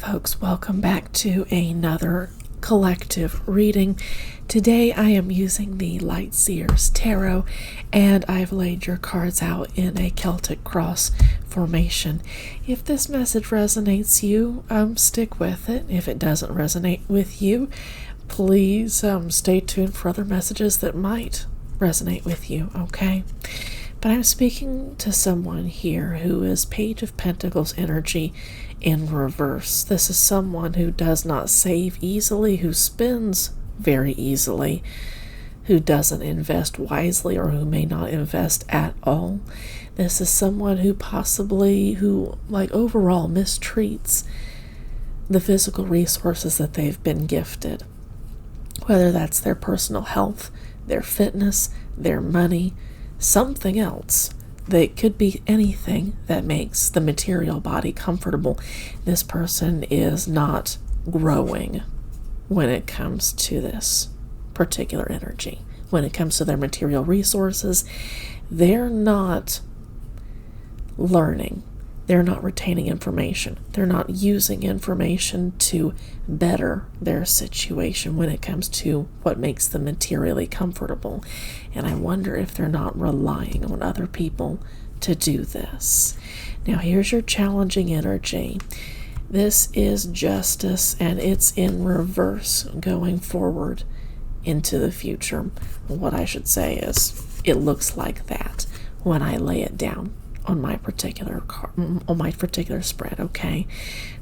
folks, welcome back to another collective reading. Today I am using the Light Seers Tarot, and I've laid your cards out in a Celtic cross formation. If this message resonates you, stick with it. If it doesn't resonate with you, please stay tuned for other messages that might resonate with you, okay? But I'm speaking to someone here who is Page of Pentacles energy in reverse. This is someone who does not save easily, who spends very easily, who doesn't invest wisely, or who may not invest at all. This is someone who overall mistreats the physical resources that they've been gifted. Whether that's their personal health, their fitness, their money, something else. They could be anything that makes the material body comfortable. This person is not growing when it comes to this particular energy. When it comes to their material resources, they're not learning. They're not retaining information. They're not using information to better their situation when it comes to what makes them materially comfortable. And I wonder if they're not relying on other people to do this. Now, here's your challenging energy. This is justice, and it's in reverse going forward into the future. What I should say is, it looks like that when I lay it down on my particular spread, okay?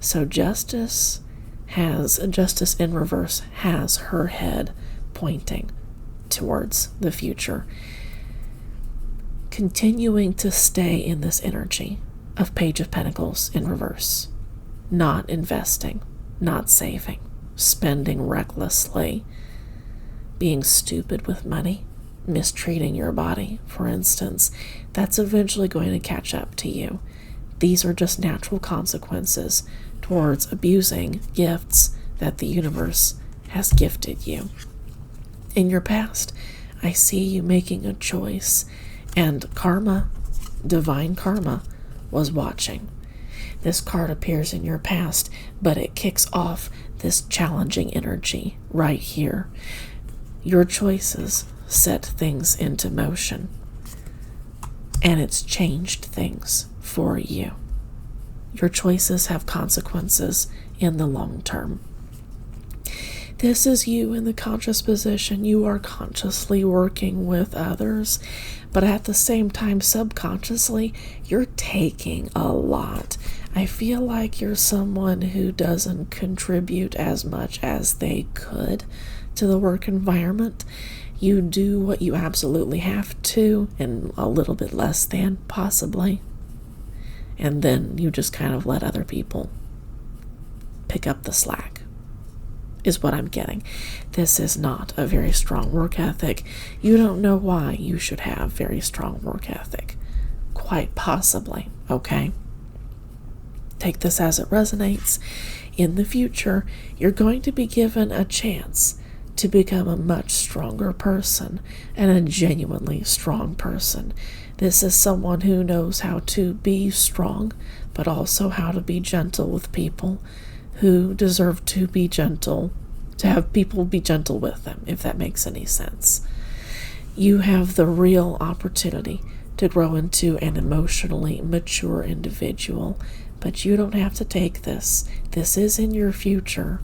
So justice in reverse has her head pointing towards the future, continuing to stay in this energy of Page of Pentacles in reverse, not investing, not saving, spending recklessly, being stupid with money, mistreating your body, for instance. That's eventually going to catch up to you. These are just natural consequences towards abusing gifts that the universe has gifted you. In your past, I see you making a choice, and karma, divine karma, was watching. This card appears in your past, but it kicks off this challenging energy right here. Your choices set things into motion, and it's changed things for you. Your choices have consequences in the long term. This is you in the conscious position. You are consciously working with others, but at the same time, subconsciously, you're taking a lot. I feel like you're someone who doesn't contribute as much as they could to the work environment. You do what you absolutely have to, and a little bit less than, possibly. And then you just kind of let other people pick up the slack, is what I'm getting. This is not a very strong work ethic. You don't know why you should have very strong work ethic. Quite possibly, okay? Take this as it resonates. In the future, you're going to be given a chance to become a much stronger person, and a genuinely strong person. This is someone who knows how to be strong, but also how to be gentle with people who deserve to be gentle, to have people be gentle with them, if that makes any sense. You have the real opportunity to grow into an emotionally mature individual, but you don't have to take this. This is in your future.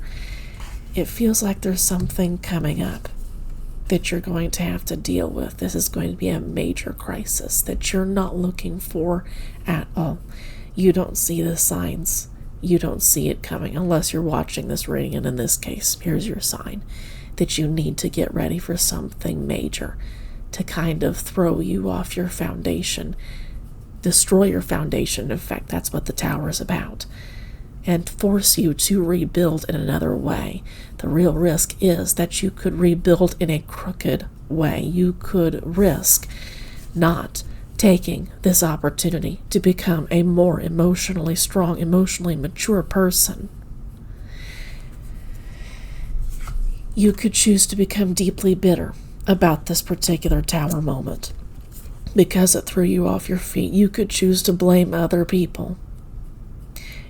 It feels like there's something coming up that you're going to have to deal with. This is going to be a major crisis that you're not looking for at all. You don't see the signs. You don't see it coming unless you're watching this reading, and in this case, here's your sign that you need to get ready for something major to kind of throw you off your foundation, destroy your foundation. In fact, that's what the Tower is about, and force you to rebuild in another way. The real risk is that you could rebuild in a crooked way. You could risk not taking this opportunity to become a more emotionally strong, emotionally mature person. You could choose to become deeply bitter about this particular Tower moment because it threw you off your feet. You could choose to blame other people.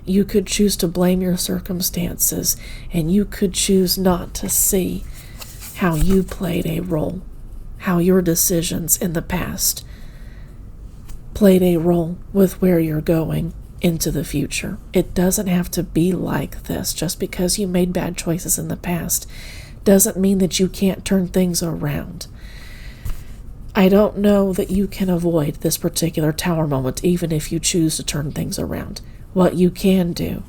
You could choose to blame your circumstances, and you could choose not to see how you played a role, how your decisions in the past played a role with where you're going into the future. It doesn't have to be like this. Just because you made bad choices in the past doesn't mean that you can't turn things around. I don't know that you can avoid this particular tower moment, even if you choose to turn things around. What you can do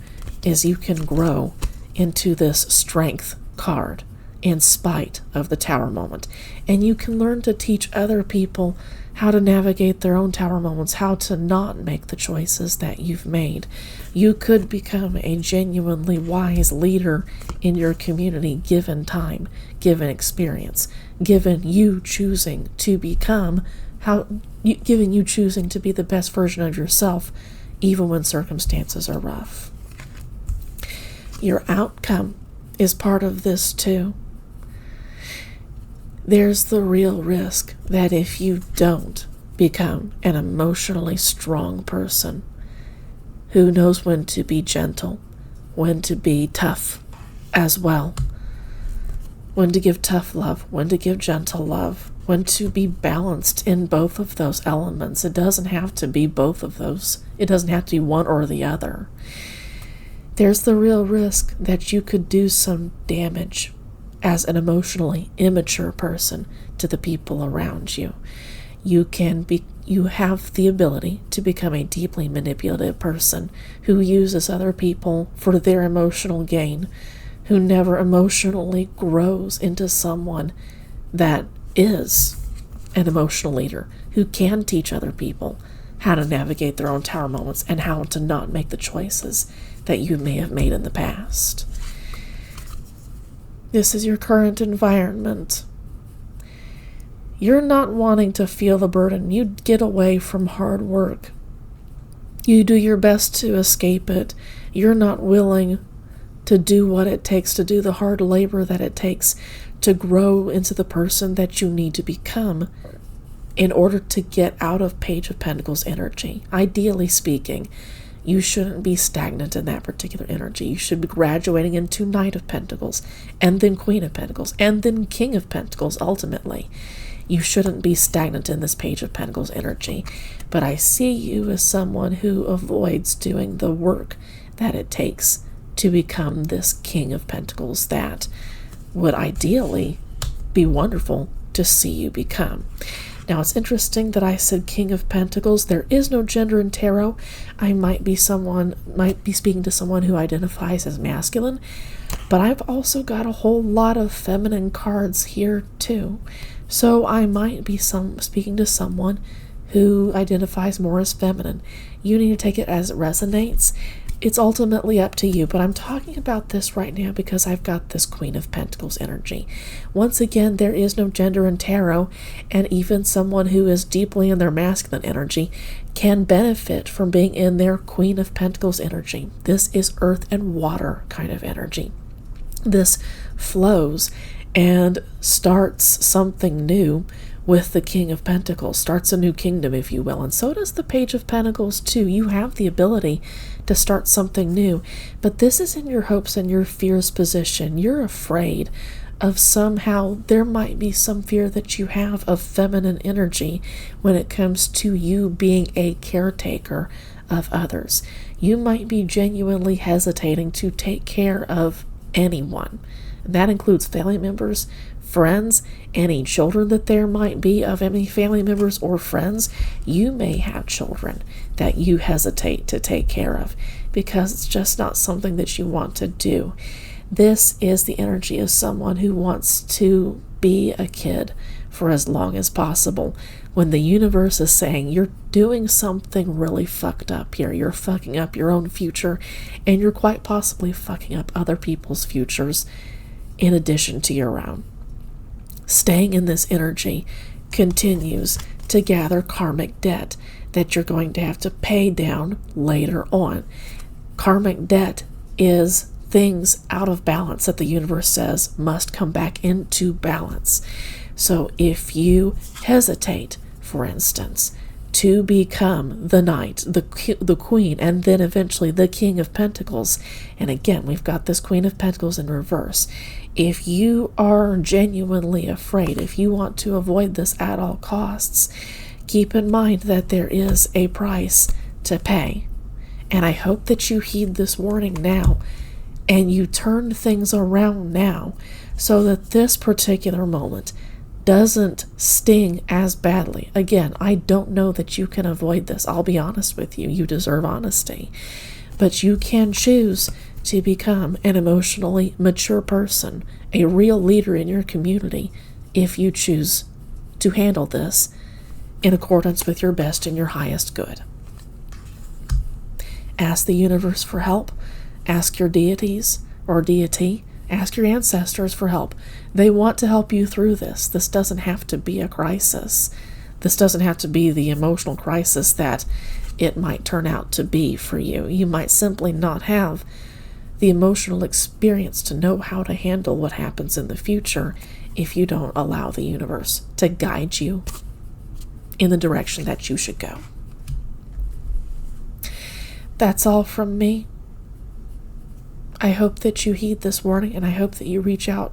is you can grow into this strength card in spite of the tower moment. And you can learn to teach other people how to navigate their own tower moments, how to not make the choices that you've made. You could become a genuinely wise leader in your community, given time, given experience, given you choosing to become given you choosing to be the best version of yourself, even when circumstances are rough. Your outcome is part of this too. There's the real risk that if you don't become an emotionally strong person who knows when to be gentle, when to be tough as well, when to give tough love, when to give gentle love, when to be balanced in both of those elements. It doesn't have to be both of those. It doesn't have to be one or the other. There's the real risk that you could do some damage as an emotionally immature person to the people around you. You have the ability to become a deeply manipulative person who uses other people for their emotional gain, who never emotionally grows into someone that is an emotional leader, who can teach other people how to navigate their own tower moments and how to not make the choices that you may have made in the past. This is your current environment. You're not wanting to feel the burden. You get away from hard work. You do your best to escape it. You're not willing to do what it takes, to do the hard labor that it takes to grow into the person that you need to become in order to get out of Page of Pentacles energy. Ideally speaking, you shouldn't be stagnant in that particular energy. You should be graduating into Knight of Pentacles, and then Queen of Pentacles, and then King of Pentacles ultimately. You shouldn't be stagnant in this Page of Pentacles energy. But I see you as someone who avoids doing the work that it takes to become this King of Pentacles that would ideally be wonderful to see you become. Now, it's interesting that I said King of Pentacles. There is no gender in tarot. I might be speaking to someone who identifies as masculine, but I've also got a whole lot of feminine cards here too. So I might be speaking to someone who identifies more as feminine. You need to take it as it resonates. It's ultimately up to you, but I'm talking about this right now because I've got this Queen of Pentacles energy. Once again, there is no gender in tarot, and even someone who is deeply in their masculine energy can benefit from being in their Queen of Pentacles energy. This is earth and water kind of energy. This flows and starts something new with the King of Pentacles, starts a new kingdom, if you will. And so does the Page of Pentacles too. You have the ability to start something new, but this is in your hopes and your fears position. You're afraid of somehow there might be some fear that you have of feminine energy when it comes to you being a caretaker of others. You might be genuinely hesitating to take care of anyone. That includes family members, friends, any children that there might be of any family members or friends. You may have children that you hesitate to take care of because it's just not something that you want to do. This is the energy of someone who wants to be a kid for as long as possible, when the universe is saying you're doing something really fucked up here. You're fucking up your own future, and you're quite possibly fucking up other people's futures in addition to your own. Staying in this energy continues to gather karmic debt that you're going to have to pay down later on. Karmic debt is things out of balance that the universe says must come back into balance. So if you hesitate, for instance, to become the knight, the queen, and then eventually the king of pentacles. And again, we've got this queen of pentacles in reverse. If you are genuinely afraid, if you want to avoid this at all costs, keep in mind that there is a price to pay. And I hope that you heed this warning now and you turn things around now so that this particular moment doesn't sting as badly. Again, I don't know that you can avoid this. I'll be honest with you. You deserve honesty. But you can choose to become an emotionally mature person, a real leader in your community, if you choose to handle this in accordance with your best and your highest good. Ask the universe for help. Ask your deities or deity. Ask your ancestors for help. They want to help you through this. This doesn't have to be a crisis. This doesn't have to be the emotional crisis that it might turn out to be for you. You might simply not have the emotional experience to know how to handle what happens in the future if you don't allow the universe to guide you in the direction that you should go. That's all from me. I hope that you heed this warning, and I hope that you reach out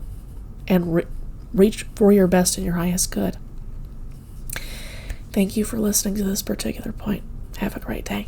and reach for your best and your highest good. Thank you for listening to this particular point. Have a great day.